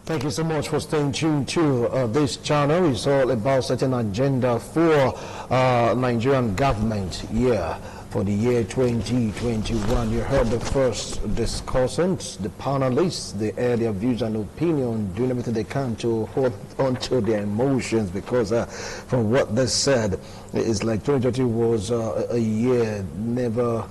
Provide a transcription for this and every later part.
Thank you so much for staying tuned to this channel. It's all about setting an agenda for Nigerian government for the year 2021. You heard the first discussants, the panelists. They air their views and opinion, doing everything they can to hold on to their emotions, because from what they said, it's like 2020 was a year never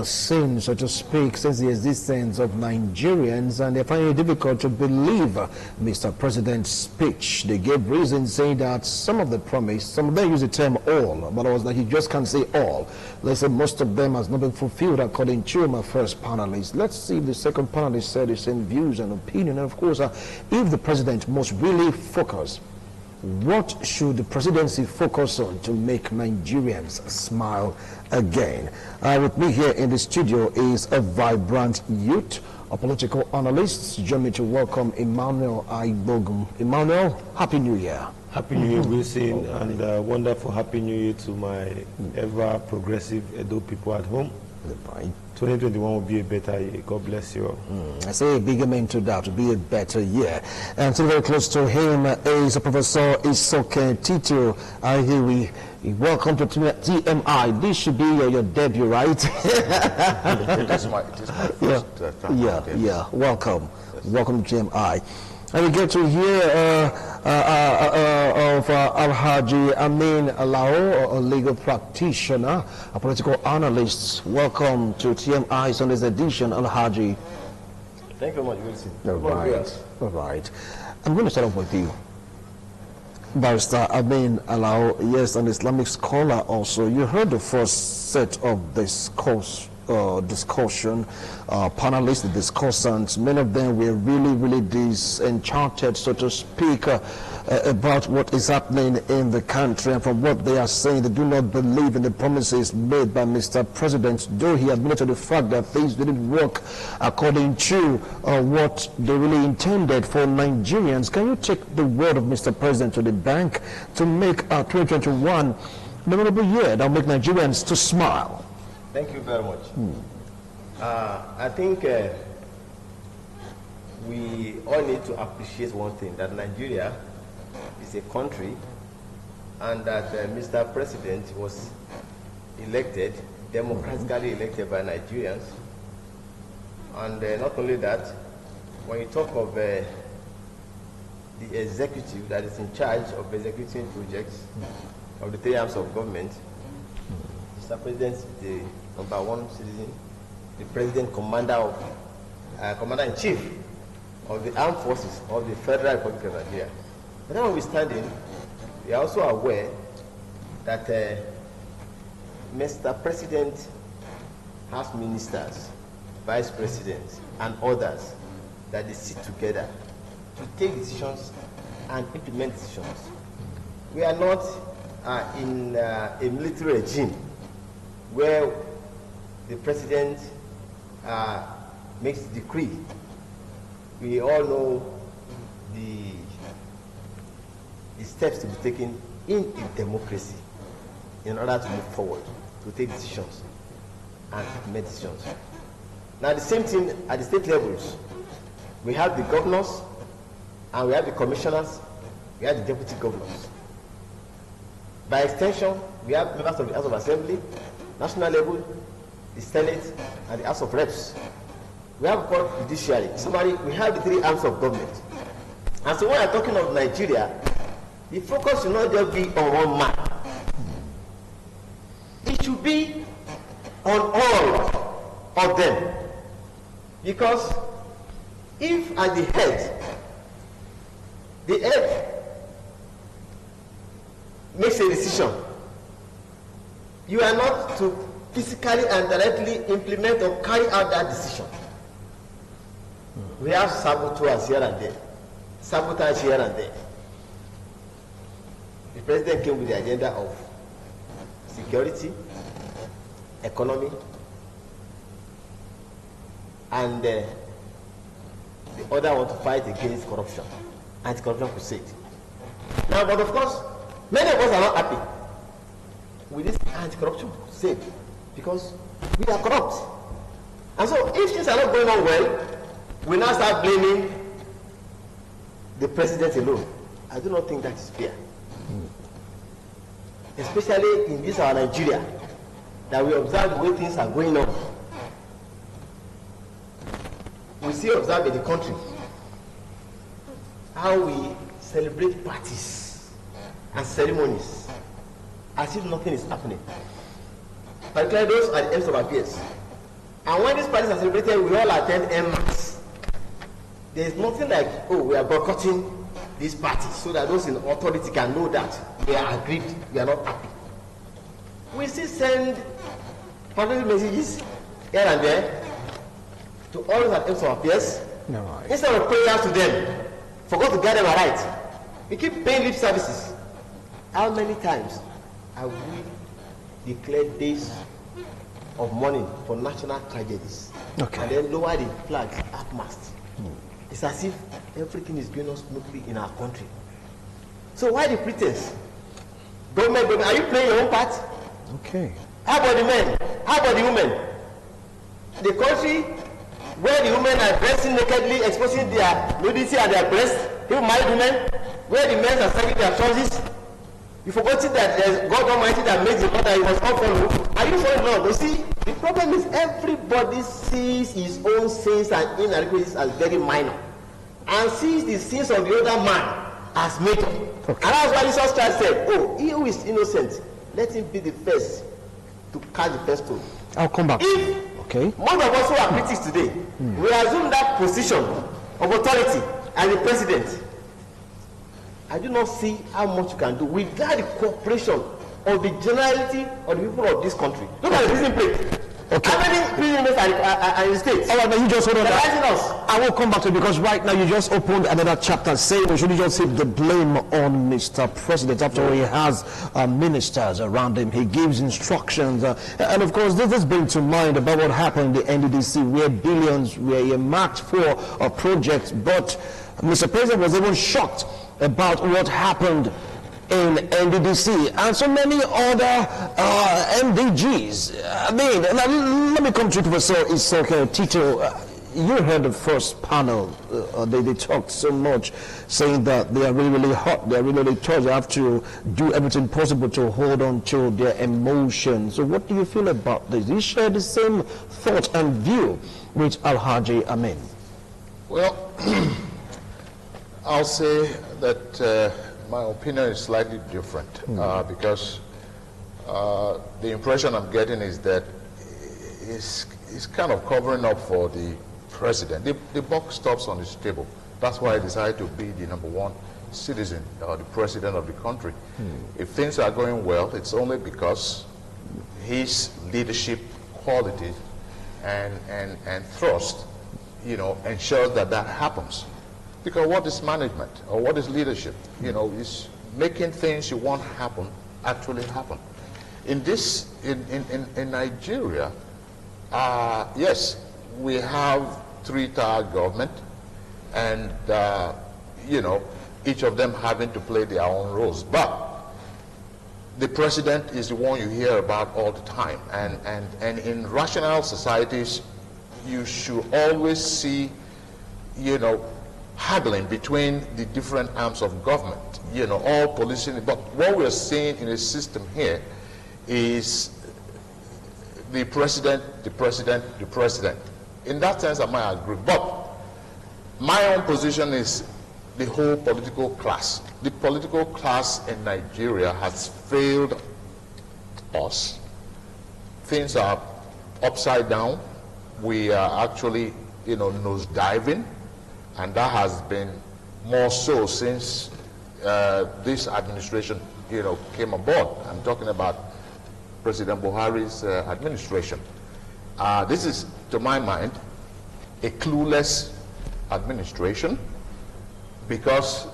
seen, so to speak, since the existence of Nigerians, and they find it difficult to believe Mr. President's speech. They gave reasons saying that some of the promise, some of them use the term all, but I was like, you just can't say all. Let's say most of them has not been fulfilled according to my first panelist. Let's see if the second panelist said the same views and opinion. And of course, if the president must really focus, what should the presidency focus on to make Nigerians smile again? With me here in the studio is a vibrant youth, a political analyst. Join me to welcome Emmanuel Aibogum. Emmanuel, Happy New Year. Happy New Year, Wilson, and wonderful Happy New Year to my ever-progressive Edo people at home. 2021 will be a better year. God bless you all. I say a big amen to that, to be a better year. And so very close to him is Professor Isoke Tito. I hear we welcome to TMI. This should be your debut, right? It is my first time. Yeah. Welcome. Yes. Welcome to TMI. And we get to hear of Alhaji Amin Alao, a legal practitioner, a political analyst. Welcome to TMI's on this edition, Alhaji. Thank you very much, Wilson. All right. I'm going to start off with you. Barrister Amin Alao, yes, an Islamic scholar also. You heard the first set of discussion, panelists, the discussants. Many of them were really disenchanted, so to speak, about what is happening in the country. And from what they are saying, they do not believe in the promises made by Mr. President, though he admitted the fact that things didn't work according to what they really intended for Nigerians. Can you take the word of Mr. President to the bank to make 2021 a memorable year that will make Nigerians to smile? Thank you very much. I think we all need to appreciate one thing, that Nigeria is a country, and that Mr. President was elected, democratically elected by Nigerians. And not only that, when you talk of the executive that is in charge of executing projects of the three arms of government, Mr. President is the number one citizen, the president, commander-in-chief of the armed forces of the Federal Republic of Nigeria. But notwithstanding, we are also aware that Mr. President has ministers, vice presidents, and others that they sit together to take decisions and implement decisions. We are not in a military regime where the president makes the decree. We all know the steps to be taken in a democracy in order to move forward, to take decisions and make decisions. Now the same thing at the state levels. We have the governors, and we have the commissioners, we have the deputy governors. By extension, we have members of the House of Assembly, national level, the Senate, and the House of Reps. We have called judiciary. Somebody, we have the three arms of government. And so when we are talking of Nigeria, the focus should not just be on one man. It should be on all of them. Because if at the head makes a decision, you are not to physically and directly implement or carry out that decision. We have saboteurs here and there, sabotage here and there. The president came with the agenda of security, economy, and the other want to fight against corruption, anti-corruption crusade. Now, but of course, many of us are not happy with this anti-corruption crusade because we are corrupt. And so if things are not going on well, we now start blaming the president alone, I do not think that is fair. Especially in this our Nigeria, that we observe the way things are going on. We see observe in the country how we celebrate parties and ceremonies as if nothing is happening. Particularly those at the ends of affairs. And when these parties are celebrated, we all attend MMAS. There is nothing like, oh, we are boycotting these parties so that those in authority can know that we are aggrieved, we are not happy. We still send public messages here and there to all those at ends of affairs. No. Instead of prayers to them, forgot to get them right. We keep paying lip services. How many times have we declared days of mourning for national tragedies, and then lower the flags at mast? It's as if everything is going on smoothly in our country. So why the pretense? Government, are you playing your own part? Okay. How about the men? How about the women? The country where the women are dressing nakedly, exposing their nudity and their breasts, people married women, where the men are sagging their trousers. You forgot that there's God Almighty that makes the law that you must all follow. Are you following law? You see, the problem is everybody sees his own sins and inadequacies as very minor, and sees the sins of the other man as major. Okay. And that's why Jesus Christ said, oh, he who is innocent, let him be the first to catch the first stone. I'll come back. If most of us who are critics today, we assume that position of authority as the president, I do not see how much you can do without the cooperation of the generality of the people of this country. Look at the prison plate. How many prisoners are in the States? All right, but you just hold on. I will come back to it because right now you just opened another chapter saying we shouldn't just take the blame on Mr. President. After all, he has ministers around him. He gives instructions. And of course, this brings to mind about what happened in the NDDC where billions were earmarked for a project. But Mr. President was even shocked about what happened in NDDC and so many other MDGs. I mean, let me come to Professor Isoke Tito. You heard the first panel. They talked so much, saying that they are really, really hot. They are really, really touched. They have to do everything possible to hold on to their emotions. So what do you feel about this? Do you share the same thought and view with Alhaji Amin? Well, I'll say that my opinion is slightly different because the impression I'm getting is that it's kind of covering up for the president. The buck stops on his table. That's why I decided to be the #1 citizen or the president of the country. If things are going well, it's only because his leadership qualities and thrust, ensures that happens. Because what is management or what is leadership? Is making things you want happen actually happen. In Nigeria, yes, we have 3-tier government, and each of them having to play their own roles. But the president is the one you hear about all the time, and in rational societies, you should always see, haggling between the different arms of government, all policing. But what we're seeing in the system here is the president. In that sense, I might agree. But my own position is the whole political class. The political class in Nigeria has failed us. Things are upside down. We are actually, nose diving. And that has been more so since this administration, came aboard. I'm talking about President Buhari's administration. This is, to my mind, a clueless administration because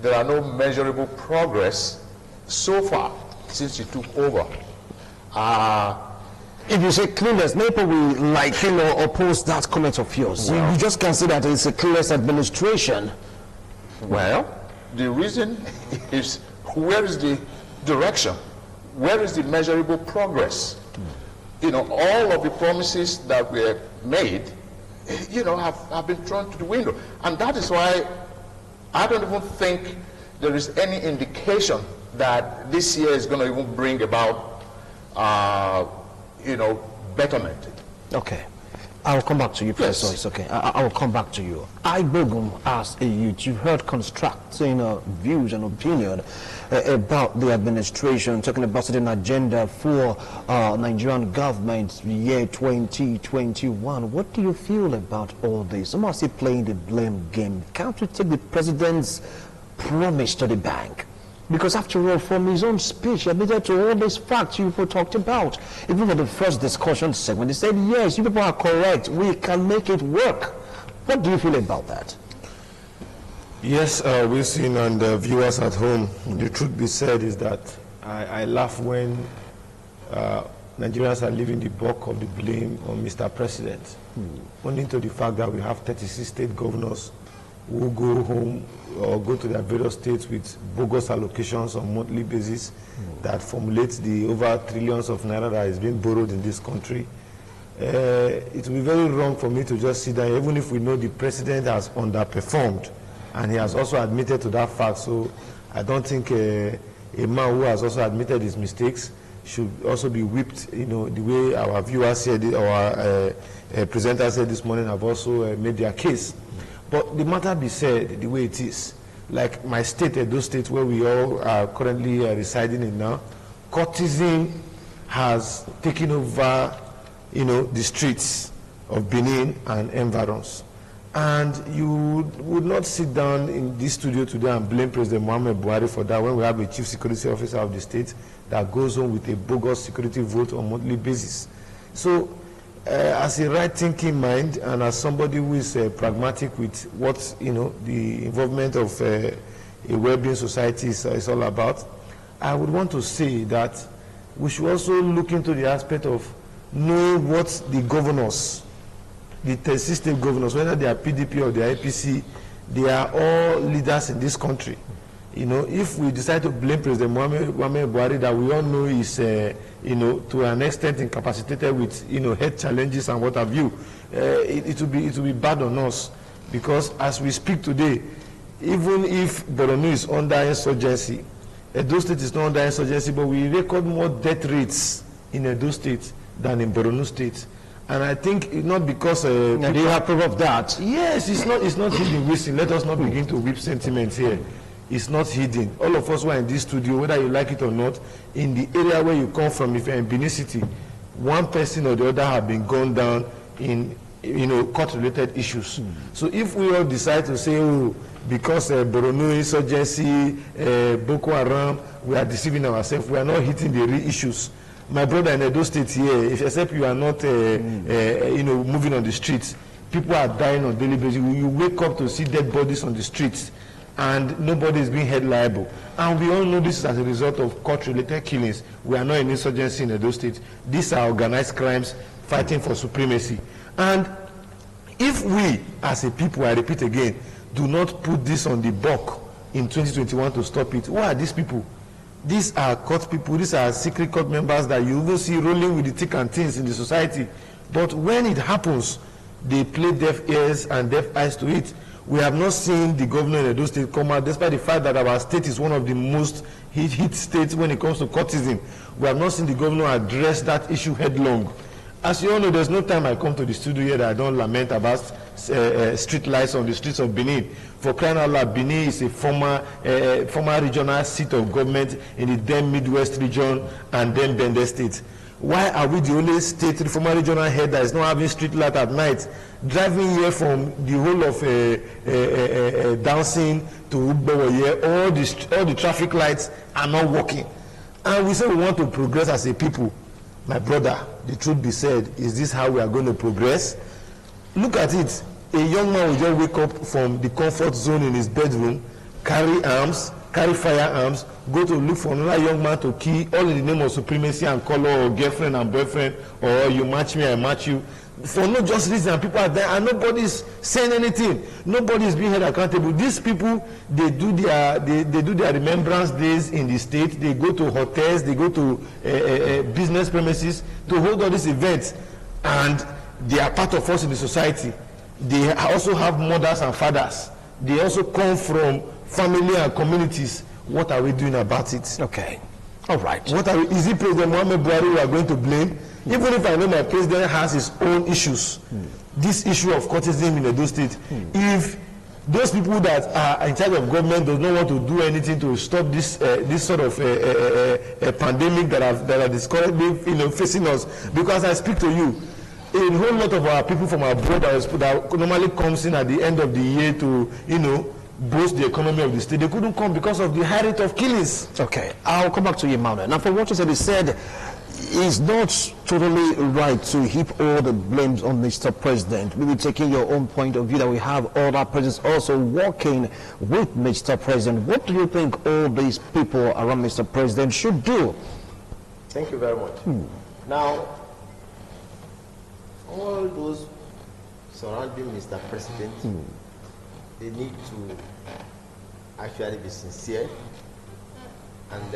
there are no measurable progress so far since he took over. If you say clueless, maybe we oppose that comment of yours. Well, you just can't say that it's a clueless administration. Well, the reason is where is the direction? Where is the measurable progress? All of the promises that were made, have been thrown to the window. And that is why I don't even think there is any indication that this year is going to even bring about, betterment. Okay. I'll come back to you, Professor. Yes. It's okay. I will come back to you. Ibogum, as a youth, you've heard constructing views and opinion about the administration, talking about certain agenda for Nigerian government year 2021. What do you feel about all this? Some are still playing the blame game. Can't we take the president's promise to the bank? Because after all, from his own speech, he admitted to all these facts you people talked about. Even for the first discussion segment, he said, yes, you people are correct. We can make it work. What do you feel about that? Yes, Wilson and viewers at home, the truth be said is that I laugh when Nigerians are leaving the bulk of the blame on Mr. President, owing to the fact that we have 36 state governors who go home or go to their various states with bogus allocations on monthly basis that formulates the over trillions of naira that is being borrowed in this country. It will be very wrong for me to just sit there, even if we know the president has underperformed, and he has also admitted to that fact. So I don't think a man who has also admitted his mistakes should also be whipped, the way our viewers said it, our presenters said this morning have also made their case. But the matter be said the way it is, like my state, those states where we all are currently residing in now, cultism has taken over, the streets of Benin and environs. And you would not sit down in this studio today and blame President Muhammad Buhari for that when we have a chief security officer of the state that goes on with a bogus security vote on a monthly basis. So, as a right-thinking mind and as somebody who is pragmatic with what the involvement of a well-being society is all about, I would want to say that we should also look into the aspect of knowing what the governors, the 36 state governors, whether they are PDP or they are APC, they are all leaders in this country. If we decide to blame President Muhammad Buhari, that we all know is, to an extent incapacitated with, health challenges and what have you, it will be bad on us. Because as we speak today, even if Borno is under insurgency, Edo State is not under insurgency, but we record more death rates in Edo State than in Borno State. And I think not because... do you have proof of that? Yes, it's not hidden. Listen, let us not begin to whip sentiments here. It's not hidden. All of us who are in this studio, whether you like it or not, in the area where you come from, if you're in Benin City, one person or the other have been gone down in, court-related issues. So if we all decide to say, because Borno insurgency, Boko Haram, we are deceiving ourselves, we are not hitting the real issues. My brother in Edo State here, except you are not, moving on the streets, people are dying on a daily basis. You wake up to see dead bodies on the streets, and nobody is being held liable. And we all know this is as a result of court-related killings. We are not in insurgency in Edo State. These are organized crimes fighting for supremacy. And if we, as a people, I repeat again, do not put this on the buck in 2021 to stop it, who are these people? These are court people. These are secret court members that you will see rolling with the thick and thins in the society. But when it happens, they play deaf ears and deaf eyes to it. We have not seen the governor in Edo State come out, despite the fact that our state is one of the most hit states when it comes to courtism. We have not seen the governor address that issue headlong. As you all know, there's no time I come to the studio here that I don't lament about street lights on the streets of Benin. For crying out loud, Benin is a former regional seat of government in the then Midwest region and then Bende State. Why are we the only state, the former regional head, that is not having street light at night? Driving here from the whole of Dancing to Ugbo here, all the traffic lights are not working. And we say we want to progress as a people. My brother, the truth be said, is this how we are going to progress? Look at it. A young man will just wake up from the comfort zone in his bedroom, carry firearms, go to look for another young man to kill, all in the name of supremacy and color, or girlfriend and boyfriend, or you match me, I match you. For no just reason, people are there and nobody is saying anything. Nobody is being held accountable. These people, they do their remembrance days in the state. They go to hotels, they go to business premises to hold all these events, and they are part of us in the society. They also have mothers and fathers they also come from family and communities. What are we doing about it? Okay. All right. What are we, is it President Muhammad Buhari we are going to blame? Even if I know my president has his own issues, this issue of courtesim in Edo State, if those people that are in charge of government does not want to do anything to stop this this sort of pandemic that is currently facing us, because I speak to you, a whole lot of our people from abroad that normally comes in at the end of the year to boost the economy of the state, they couldn't come because of the high rate of killings. Okay, I'll come back to you, Emmanuel. Now, for what you said, he said it's not totally right to heap all the blames on Mr. President. Maybe taking your own point of view that we have other presidents also working with Mr. President. What do you think all these people around Mr. President should do? Thank you very much. Now, all those surrounding Mr. President, they need to actually be sincere, and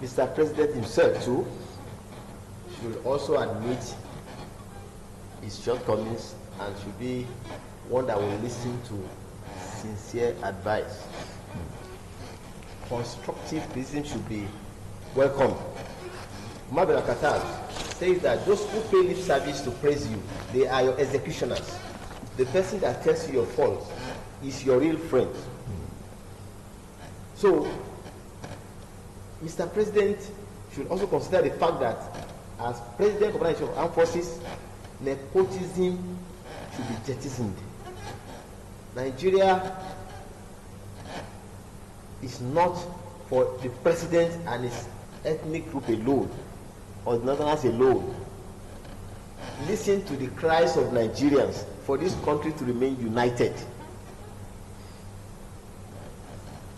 Mr. President himself too should also admit his shortcomings and should be one that will listen to sincere advice. Constructive criticism should be welcome. Mabel Akatar says that those who pay lip service to praise you, they are your executioners. The person that tells you your faults is your real friend. So, Mr. President should also consider the fact that as President of the United Armed Forces, nepotism should be jettisoned. Nigeria is not for the president and his ethnic group alone, or the Northerners alone. Listen to the cries of Nigerians for this country to remain united.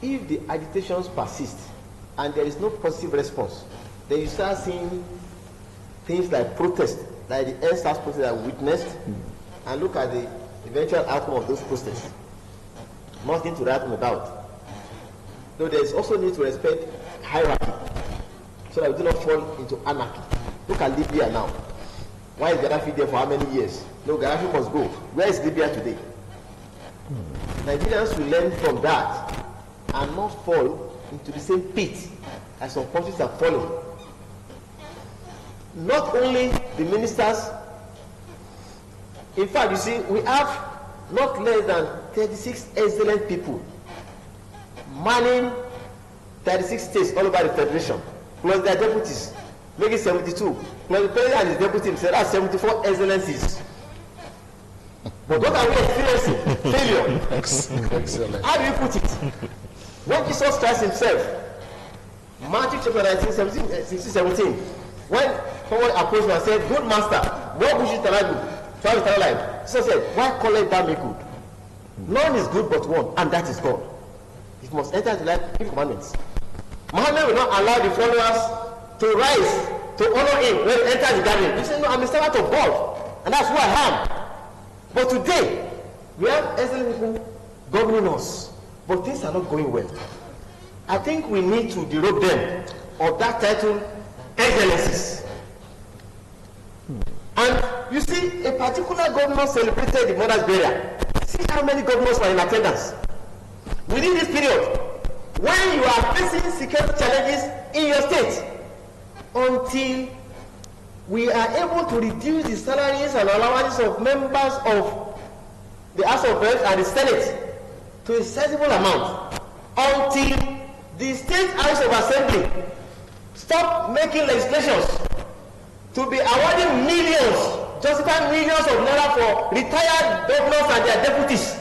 If the agitations persist and there is no positive response, then you start seeing things like protest, like the NSAS protest that we witnessed, and look at the eventual outcome of those protests. Nothing to write about. Though there is also need to respect hierarchy, so that we do not fall into anarchy. Look at Libya now. Why is Gaddafi there for how many years? No, Gaddafi must go. Where is Libya today? Nigerians will learn from that and not fall into the same pit as some countries have fallen. Not only the ministers, in fact, you see, we have not less than 36 excellent people manning 36 states all over the federation, plus their deputies, making 72. Plus the president and his deputy himself, that's 74 excellencies. But what are we experiencing? Failure. Excellent. How do you put it? When Jesus Christ himself, Matthew chapter 19, 17, when someone approached him and said, "Good master, what good shall I do to have eternal life?" Jesus said, "Why call thou me good? None is good but one, and that is God. It must enter the life, keep commandments." Muhammad will not allow the followers to rise to honor him when he enters the garden. He said, "No, I'm a servant of God, and that's who I am." But today, we have excellent people governing us, but things are not going well. I think we need to derobe them of that title, excellencies. And you see, a particular governor celebrated the mother's burial. See how many governors were in attendance. Within this period, when you are facing security challenges in your state, until we are able to reduce the salaries and allowances of members of the House of Reps and the Senate to a sizable amount, until the State House of Assembly stop making legislations to be awarding millions, justifying millions of naira for retired governors and their deputies,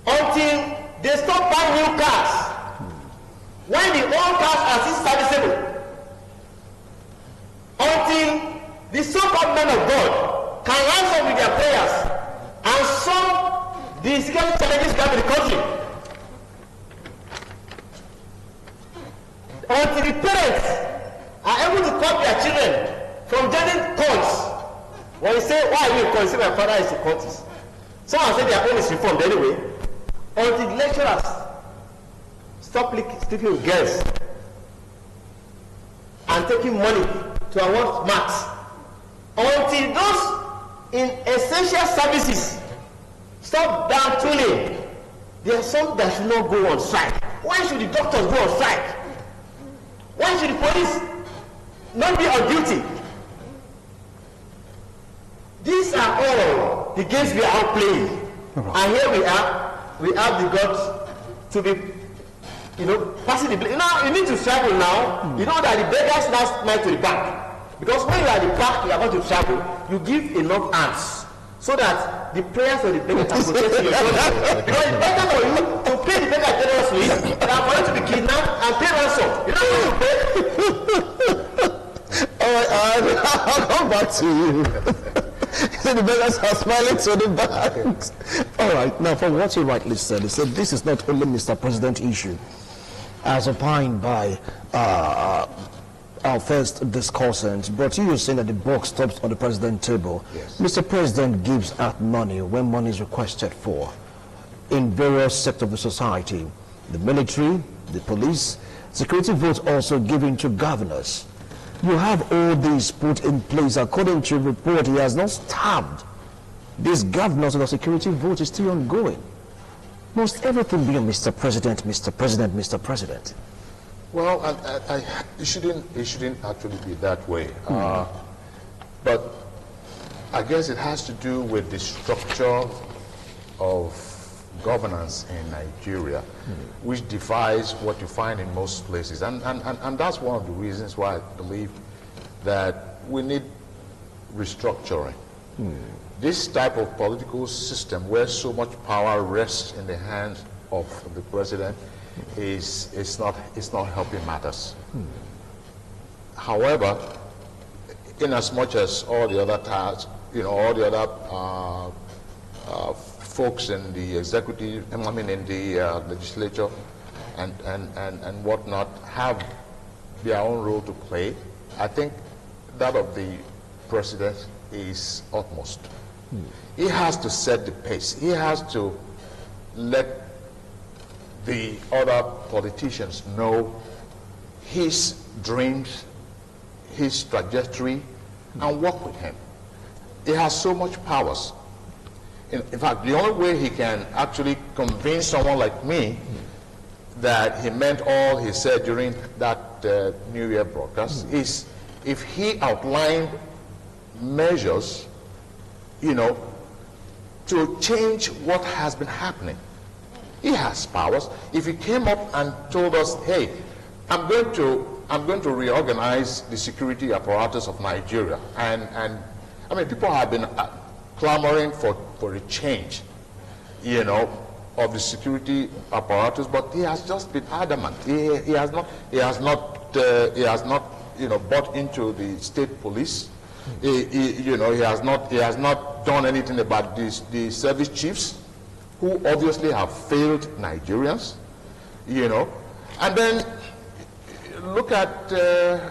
until they stop buying new cars when the old cars are still serviceable, until the so-called men of God can rise up with their prayers and solve the security challenges we have in the country, until the parents are able to cut their children from joining cults. When you say, "Why are you in cult?" You say, "My father is a cultist." Someone said their own is reformed anyway. Until the lecturers stop sleeping with girls and taking money to award marks, until those in essential services stop down tooling There are some that should not go on strike. Why should the doctors go on strike? Why should the police not be on duty? These are all the games we are playing. And here we have the guts to be, passing the blame. Now, you need to travel now. You know that the beggars now smile to the bank. Because when you are at the park, you are going to travel, you give enough hands so that the prayers of the beggar can protect your body. Because it's better for you to pay the beggar generously than for you to be kidnapped and pay ransom. You know what to pay? All right, I'll come back to you. The beggars are smiling to the banks. All right, now from what you rightly said, he said this is not only Mr. President issue, as opined by our first discussant, but you saying that the buck stops on the president table. Yes. Mr. President gives out money when money is requested for in various sectors of the society, the military, the police, security votes also given to governors. You have all these put in place. According to your report, he has not stabbed these governors, and the security vote is still ongoing. Must everything be on Mr. President, Mr. President, Mr. President? Well, it shouldn't actually be that way. But I guess it has to do with the structure of governance in Nigeria, which defies what you find in most places. And that's one of the reasons why I believe that we need restructuring. This type of political system where so much power rests in the hands of the president is not helping matters. However, in as much as all the other tasks, all the other folks in the executive, in the legislature and whatnot have their own role to play, I think that of the president is utmost. He has to set the pace. He has to let the other politicians know his dreams, his trajectory, and work with him. He has so much powers. In fact, the only way he can actually convince someone like me that he meant all he said during that New Year broadcast is if he outlined measures, to change what has been happening. He has powers. If he came up and told us, hey, I'm going to reorganize the security apparatus of Nigeria, and people have been clamoring for a change, of the security apparatus, but he has just been adamant. He has not bought into the state police. He has not done anything about the service chiefs, who obviously have failed Nigerians, and then look at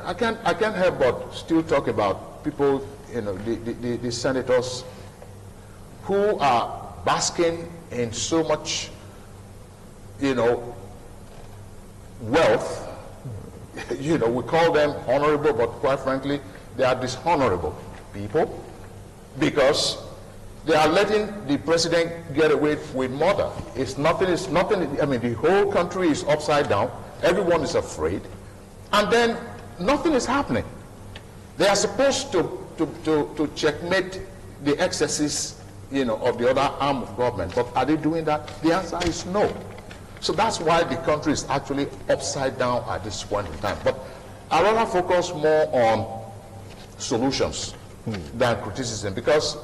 I can't help but still talk about people, the senators who are basking in so much, wealth. We call them honorable, but quite frankly, they are dishonorable people because they are letting the president get away with murder. It's nothing, the whole country is upside down. Everyone is afraid. And then nothing is happening. They are supposed to checkmate the excesses, of the other arm of government. But are they doing that? The answer is no. So that's why the country is actually upside down at this point in time. But I rather focus more on solutions than criticism, because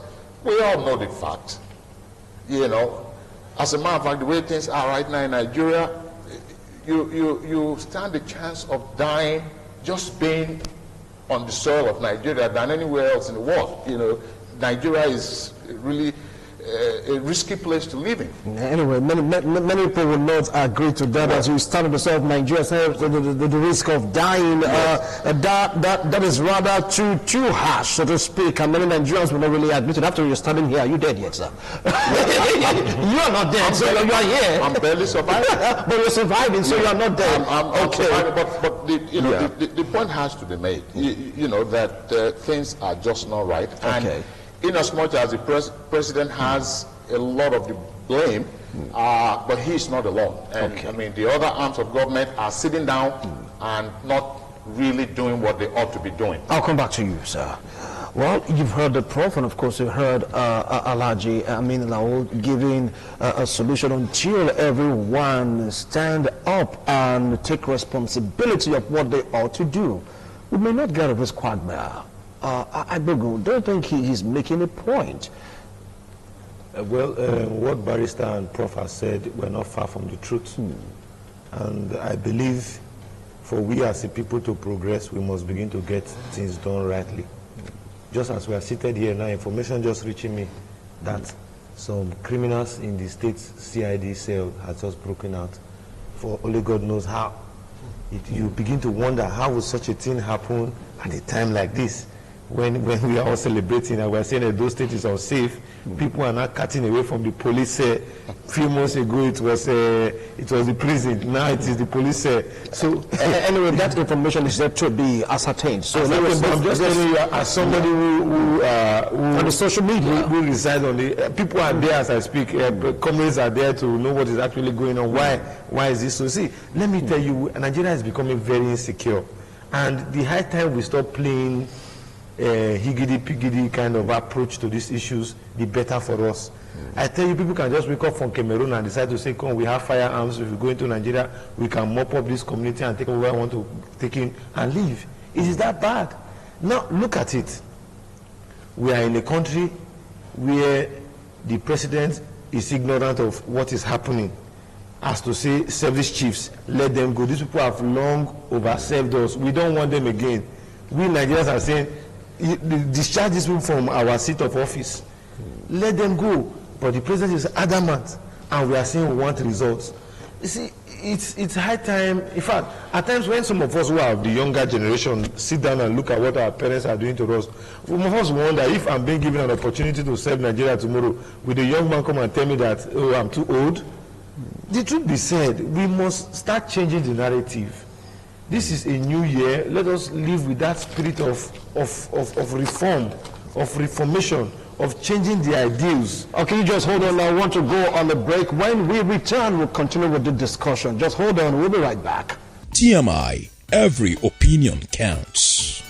we all know the fact. As a matter of fact, the way things are right now in Nigeria, you stand a chance of dying just being on the soil of Nigeria than anywhere else in the world. Nigeria is really a risky place to live in. Anyway, many people will not agree to that. As you stand on the soil of Nigeria, the risk of dying, that is rather too harsh, so to speak, and many Nigerians will not really admit it. After you're standing here, are you dead yet, sir? You are not dead, so you are here. I'm barely surviving. But you're surviving, so you are not dead. I'm okay. Surviving, but the point has to be made, that things are just not right. Okay. And in as much as the president has a lot of the blame, But he is not alone. And I mean, the other arms of government are sitting down and not really doing what they ought to be doing. I'll come back to you, sir. Well, you've heard the Prof, and of course you've heard Alhaji Amin Lawal giving a solution until everyone stand up and take responsibility of what they ought to do. We may not get out of this quagmire. I don't think he's making a point. What Barrister and Prof has said, we're not far from the truth. And I believe for we as a people to progress, we must begin to get things done rightly. Just as we are seated here now, information just reaching me that some criminals in the state CID cell has just broken out. For only God knows how. You begin to wonder, how would such a thing happen at a time like this? When we are all celebrating and we are saying that those states are safe, people are not cutting away from the police. A few months ago it was the prison. Now it is the police. So anyway, that information is yet to be ascertained. So I'm just telling you, as somebody who on the social media, who reside on the people are there as I speak. Comrades are there to know what is actually going on. Why is this so? See, let me tell you, Nigeria is becoming very insecure, and the high time we stop playing higgity-piggity kind of approach to these issues, the better for us. I tell you, people can just wake up from Cameroon and decide to say, come, we have firearms, if we go into Nigeria, we can mop up this community and take where I want to take in and leave. It is that bad. Now, look at it. We are in a country where the president is ignorant of what is happening. As to say, service chiefs, let them go. These people have long overserved us. We don't want them again. We Nigerians are saying, discharge these people from our seat of office. Let them go. But the president is adamant, and we are saying we want results. You see, it's high time. In fact, at times when some of us who are of the younger generation sit down and look at what our parents are doing to us, some of us wonder, if I'm being given an opportunity to serve Nigeria tomorrow, will a young man come and tell me that, oh, I'm too old? The truth be said, we must start changing the narrative. This is a new year. Let us live with that spirit of reform, of reformation, of changing the ideals. Okay, you just hold on. I want to go on the break. When we return, we'll continue with the discussion. Just hold on. We'll be right back. TMI, every opinion counts.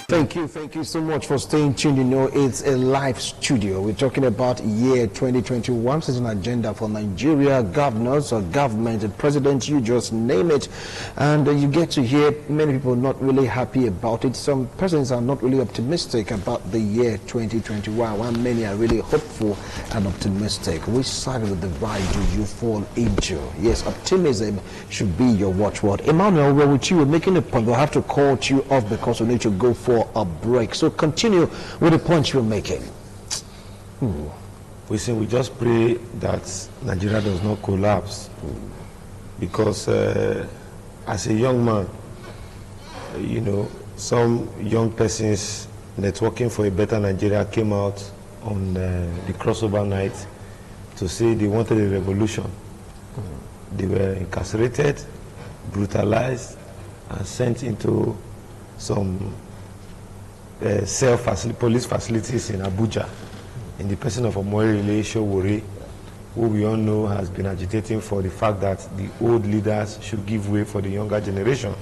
Thank you so much for staying tuned. You know, it's a live studio. We're talking about year 2021. It's an agenda for Nigeria, governors or government, the president, you just name it. And you get to hear many people not really happy about it. Some persons are not really optimistic about the year 2021, while many are really hopeful and optimistic. Which side of the divide do you fall into? Yes, optimism should be your watchword. Emmanuel, we're with you. We're making a point. We'll have to call you off because we need to go for a break. So continue with the point you're making. We just pray that Nigeria does not collapse, because as a young man, you know, some young persons networking for a better Nigeria came out on the crossover night to say they wanted a revolution. They were incarcerated, brutalized, and sent into some police facilities in Abuja, in the person of Omoyele Sowore, who we all know has been agitating for the fact that the old leaders should give way for the younger generation.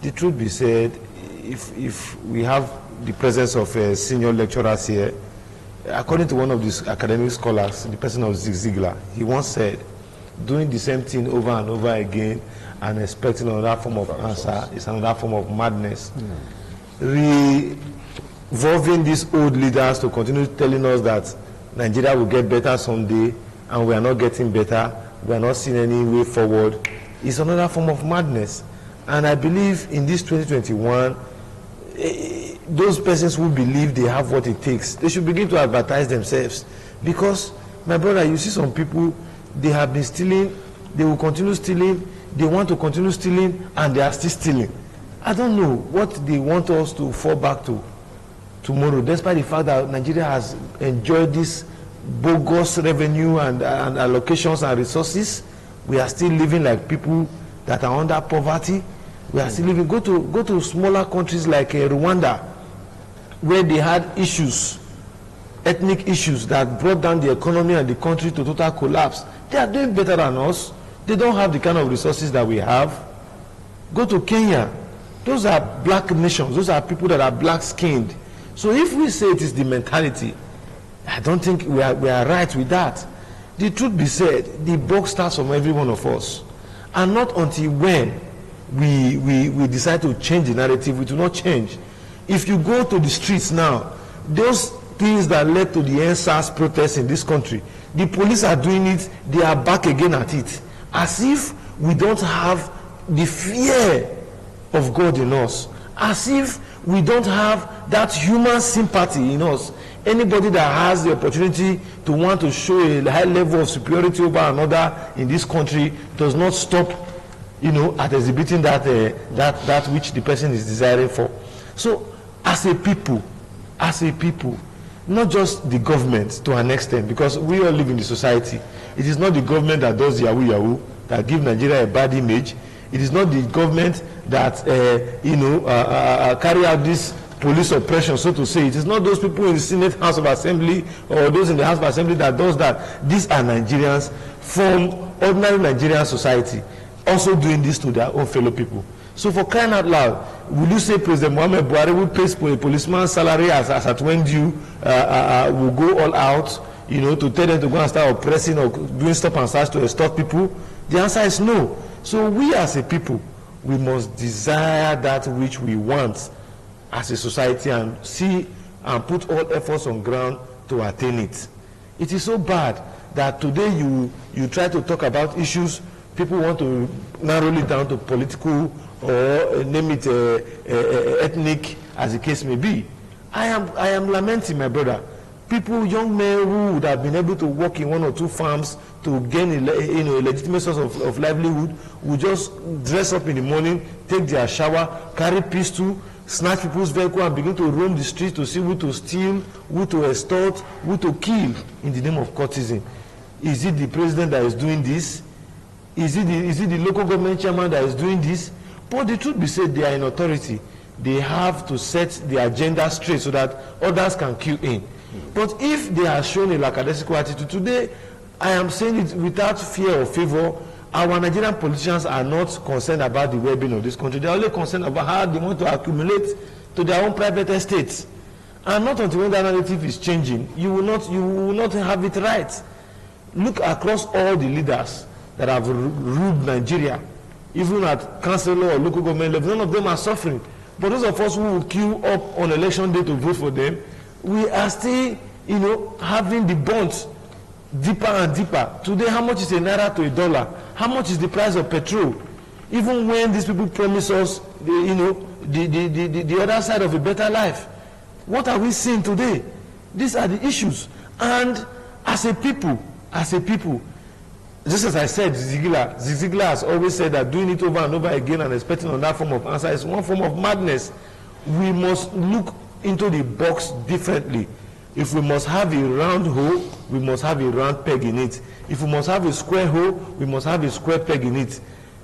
The truth be said, if we have the presence of senior lecturers here, according to one of these academic scholars, the person of Zig Ziglar, he once said, doing the same thing over and over again and expecting another form of answer is another form of madness. Revolving these old leaders to continue telling us that Nigeria will get better someday and we are not getting better, we are not seeing any way forward, is another form of madness. And I believe in this 2021, those persons who believe they have what it takes, they should begin to advertise themselves. Because, my brother, you see some people, they have been stealing, they will continue stealing, they want to continue stealing, and they are still stealing. I don't know what they want us to fall back to tomorrow, despite the fact that Nigeria has enjoyed this bogus revenue and allocations and resources. We are still living like people that are under poverty. We are still living. Go to smaller countries like Rwanda, where they had issues ethnic issues that brought down the economy and the country to total collapse. They are doing better than us. They don't have the kind of resources that we have. Go to Kenya. Those are black nations. Those are people that are black-skinned. So if we say it is the mentality, I don't think we are right with that. The truth be said, the buck starts from every one of us. And not until when we decide to change the narrative, we do not change. If you go to the streets now, those things that led to the NSAS protests in this country, the police are doing it, they are back again at it. As if we don't have the fear of God in us. As if we don't have that human sympathy in us. Anybody that has the opportunity to want to show a high level of superiority over another in this country does not stop, at exhibiting that which the person is desiring for. So, as a people, not just the government to an extent, because we all live in the society. It is not the government that does Yahoo that give Nigeria a bad image. It is not the government that carry out this police oppression, so to say. It is not those people in the Senate, House of Assembly, or those in the House of Assembly that does that. These are Nigerians from ordinary Nigerian society also doing this to their own fellow people. So for crying out loud, will you say President Muhammad Buhari will pay a policeman's salary as at when due, will go all out, to tell them to go and start oppressing or doing stop and search to extort people? The answer is no. So we as a people, we must desire that which we want as a society and see and put all efforts on ground to attain it. It is so bad that today you try to talk about issues, people want to narrow it down to political or name it ethnic, as the case may be. I am lamenting, my brother. People, young men who would have been able to work in one or two farms to gain a legitimate source of livelihood, would just dress up in the morning, take their shower, carry pistol, snatch people's vehicle and begin to roam the streets to see who to steal, who to extort, who to kill in the name of courtesan. Is it the president that is doing this? Is it the local government chairman that is doing this? But the truth be said, they are in authority. They have to set the agenda straight so that others can queue in. But if they are shown a lackadaisical attitude today, I am saying it without fear or favor, our Nigerian politicians are not concerned about the well-being of this country. They are only concerned about how they want to accumulate to their own private estates. And not until when that narrative is changing, you will not have it right. Look across all the leaders that have ruled Nigeria, even at council or local government level, none of them are suffering. But those of us who will queue up on election day to vote for them, we are still, having the bonds deeper and deeper. Today, how much is a naira to a dollar? How much is the price of petrol? Even when these people promise us, the other side of a better life, what are we seeing today? These are the issues. And as a people, just as I said, Ziegler has always said that doing it over and over again and expecting on that form of answer is one form of madness. We must look into the box differently. If we must have a round hole, we must have a round peg in it. If we must have a square hole, we must have a square peg in it.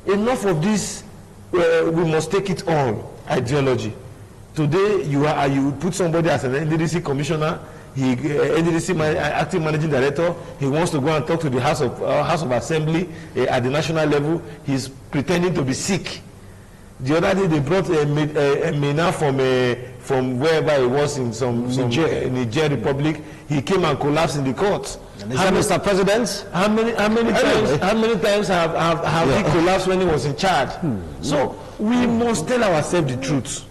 Enough of this, we must take it all ideology. Today, you put somebody as an NDDC commissioner, NDDC acting managing director, he wants to go and talk to the House of Assembly at the national level. He's pretending to be sick. The other day they brought a Mena from wherever he was in some Niger Republic. He came and collapsed in the court. Mr. President? How many times have he collapsed when he was in charge? So we must tell ourselves the truth.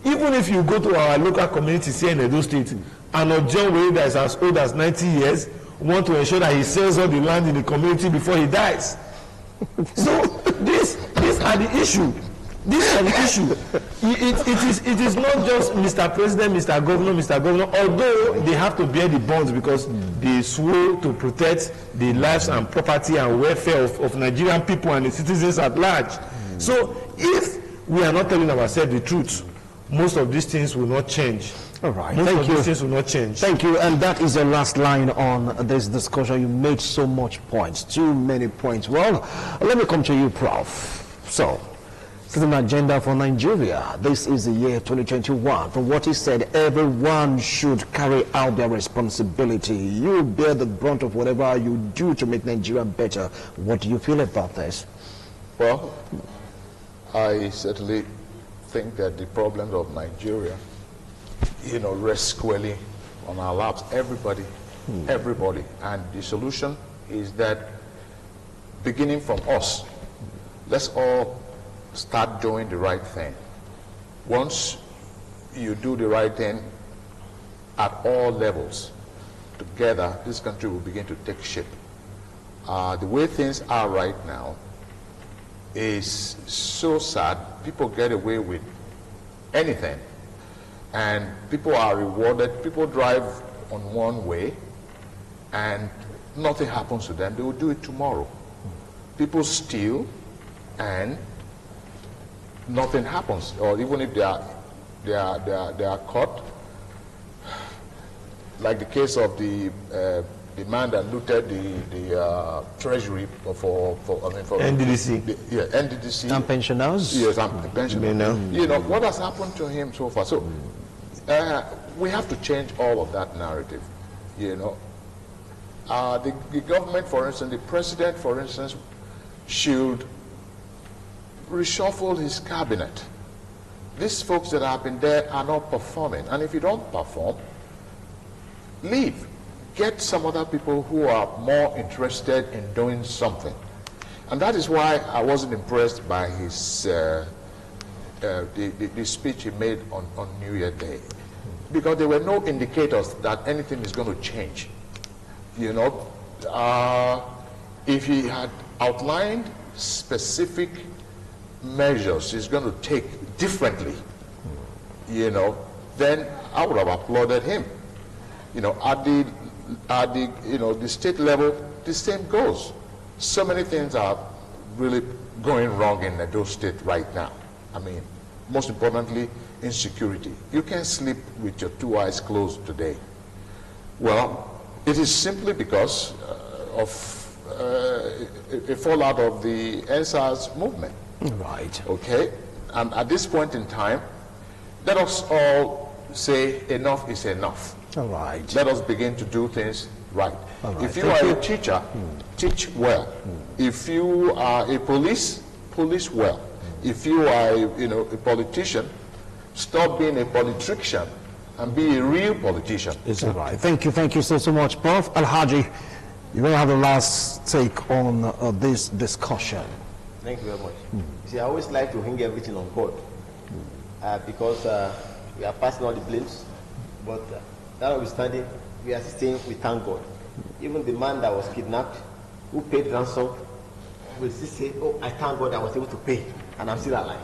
Even if you go to our local communities here in Edo State, and Ojon Were that is as old as 90 years want to ensure that he sells all the land in the community before he dies. So these are the issue. These are the issue. It is not just Mr. President, Mr. Governor, although they have to bear the bonds because they swore to protect the lives and property and welfare of Nigerian people and the citizens at large. So if we are not telling ourselves the truth, most of these things will not change. All right, thank you. These things will not change. Thank you, and that is the last line on this discussion. You made so much points, too many points. Well, let me come to you, Prof. So, An agenda for Nigeria. This is the year 2021. From what he said, everyone should carry out their responsibility. You bear the brunt of whatever you do to make Nigeria better. What do you feel about this? Well, I certainly think that the problems of Nigeria, rest squarely on our laps. Everybody. And the solution is that beginning from us, let's all start doing the right thing. Once you do the right thing at all levels, together, this country will begin to take shape. The way things are right now is so sad. People get away with anything, and people are rewarded. People drive on one way, and nothing happens to them. They will do it tomorrow. People steal, and nothing happens. Or even if they are caught, like the case of the man that looted the treasury for NDDC. NDDC. And pensioners? Yes, and pensioners. What has happened to him so far? So we have to change all of that narrative. The government, for instance, the president, for instance, should reshuffle his cabinet. These folks that have been there are not performing, and if you don't perform, leave. Get some other people who are more interested in doing something. And that is why I wasn't impressed by his the speech he made on New Year Day, because there were no indicators that anything is going to change. If he had outlined specific measures he's going to take differently, then I would have applauded him. At the state level, the same goes. So many things are really going wrong in Edo State right now. I mean, most importantly, insecurity. You can't sleep with your two eyes closed today. Well, it is simply because of a fallout of the NSAS movement. Right. Okay? And at this point in time, let us all say enough is enough. All right. Let us begin to do things right. Right. If you are a teacher, teach well. If you are a police well. If you are a politician, stop being a politician and be a real politician. It's all right. Thank you so much, Prof. Alhaji. You're going to have the last take on this discussion. Thank you very much. See, I always like to hang everything on God because we are passing all the blames, but that notwithstanding, we are saying we thank God. Even the man that was kidnapped, who paid ransom, will still say, oh, I thank God I was able to pay, and I'm still alive.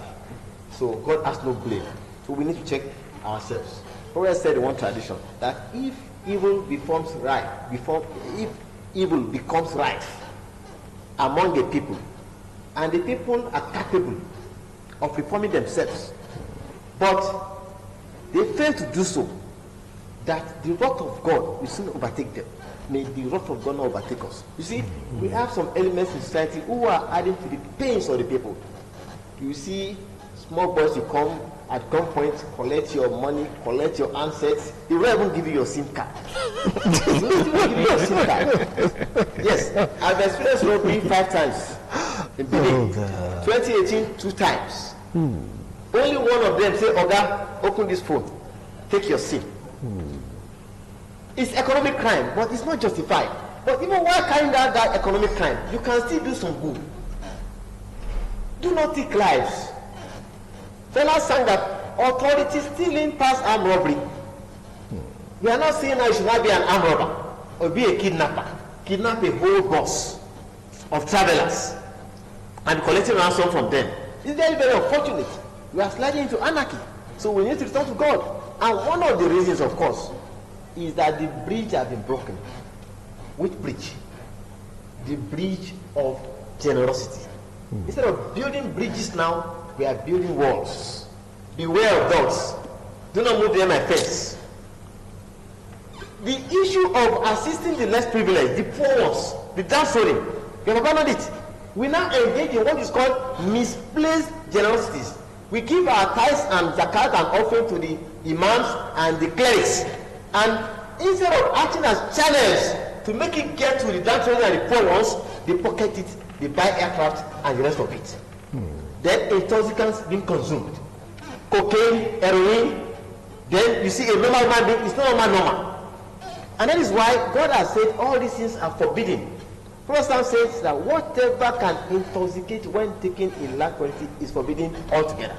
So God has no blame. So we need to check ourselves. Proverbs said in one tradition that if evil becomes right, if evil becomes right among the people, and the people are capable of reforming themselves, but they fail to do so, that the wrath of God will soon overtake them. May the wrath of God not overtake us. You see, we have some elements in society who are adding to the pains of the people. You see, small boys who come at gunpoint, collect your money, collect your assets. They will even give you your SIM card. They will even give you your SIM card. Yes, I've experienced robbery 5 times in Benin. 2018, 2 times. Only one of them say, Oga, open this phone, take your SIM. It's economic crime, but it's not justified. But even while carrying out that economic crime, you can still do some good. Do not take lives. Fella sang that authorities stealing past armed robbery. We are not saying that you should not be an armed robber or be a kidnapper. Kidnap a whole bus of travelers and collecting ransom from them. It's very, very unfortunate. We are sliding into anarchy. So we need to return to God. And one of the reasons, of course, is that the bridge has been broken. Which bridge? The bridge of generosity. Instead of building bridges now, we are building walls. Beware of dogs. Do not move near my fence. The issue of assisting the less privileged, the poor ones, the downtrodden, we have abandoned it. we now engage in what is called misplaced generosities. We give our tithes and zakat and offering to the imams and the clerics, and instead of acting as channels to make it get to the downtrodden and the poor ones, they pocket it, they buy aircraft and the rest of it. Then intoxicants being consumed, cocaine, heroin. Then you see a normal human being is no normal. And that is why God has said all these things are forbidden. Protestant says that whatever can intoxicate when taken in large quantity is forbidden altogether.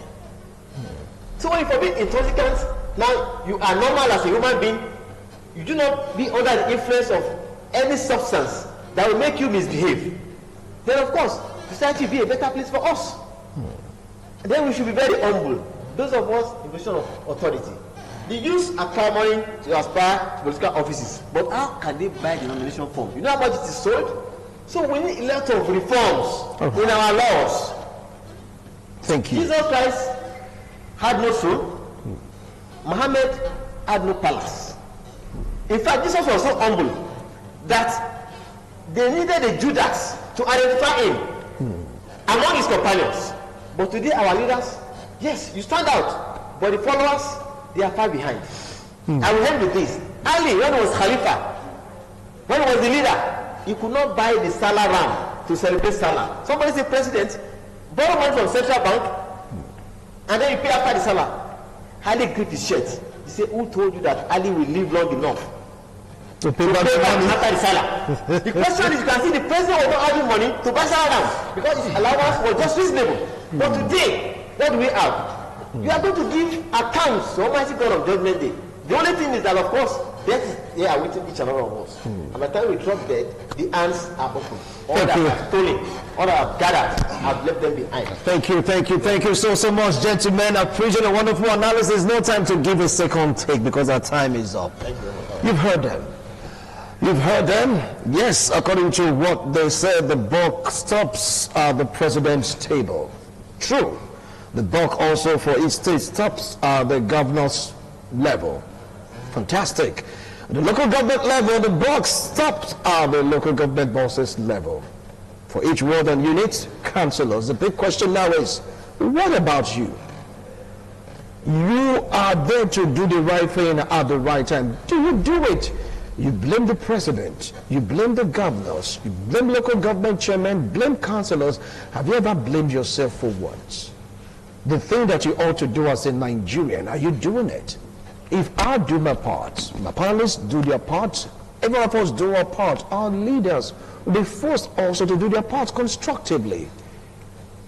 So when you forbid intoxicants, now you are normal as a human being. You do not be under the influence of any substance that will make you misbehave. Then of course, society will be a better place for us. And then we should be very humble. Those of us in position of authority. The youths are clamoring to aspire to political offices. But how can they buy the nomination form? You know how much it is sold? So we need a lot of reforms in our laws. Thank you. Jesus Christ had no throne. Muhammad had no palace. In fact, Jesus was so humble that they needed a Judas to identify him among his companions. But today our leaders, yes, you stand out, but the followers, they are far behind. I will end with this. Ali, when he was Khalifa, when he was the leader, he could not buy the Salah ram to celebrate Salah. Somebody say, President, borrow money from Central Bank, and then you pay after the Salah. Ali gripped his shirt. He said, who told you that Ali will live long enough To pay back after the Salah? The question is, you can see the president was not having money to buy Salah ram because his allowance was just reasonable. But today, what do we have? You are going to give accounts to Almighty God on Judgment Day. The only thing is that, of course, death is here awaiting each and every of us. And by the time we drop dead, the hands are open. All that are stolen, all that are gathered, have left them behind. Thank you so much, gentlemen. I appreciate a wonderful analysis. No time to give a second take because our time is up. Thank you very much. You've heard them. You've heard them. Yes, according to what they said, the buck stops at the president's table. True. The buck also for each state stops at the governor's level. Fantastic. At the local government level, the buck stops at the local government bosses level. For each ward and unit, councillors. The big question now is, what about you? You are there to do the right thing at the right time. Do you do it? You blame the president, you blame the governors, you blame local government chairmen, blame councillors. Have you ever blamed yourself for once? The thing that you ought to do as a Nigerian, are you doing it? If I do my part, my panelists do their part, every of us do our part, our leaders will be forced also to do their part constructively.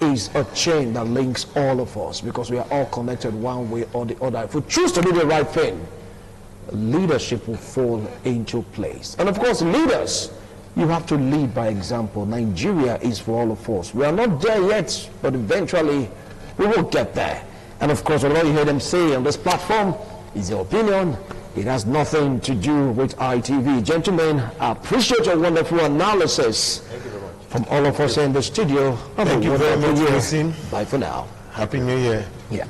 Is a chain that links all of us because we are all connected one way or the other. If we choose to do the right thing, leadership will fall into place. And of course, leaders, you have to lead by example. Nigeria is for all of us. We are not there yet, but eventually we will get there. And of course, whatever you hear them say on this platform is their opinion. It has nothing to do with ITV. Gentlemen, I appreciate your wonderful analysis. Thank you very much. From all of us in the studio. Thank you very much, Yasin. Bye for now. Happy New Year. Yeah.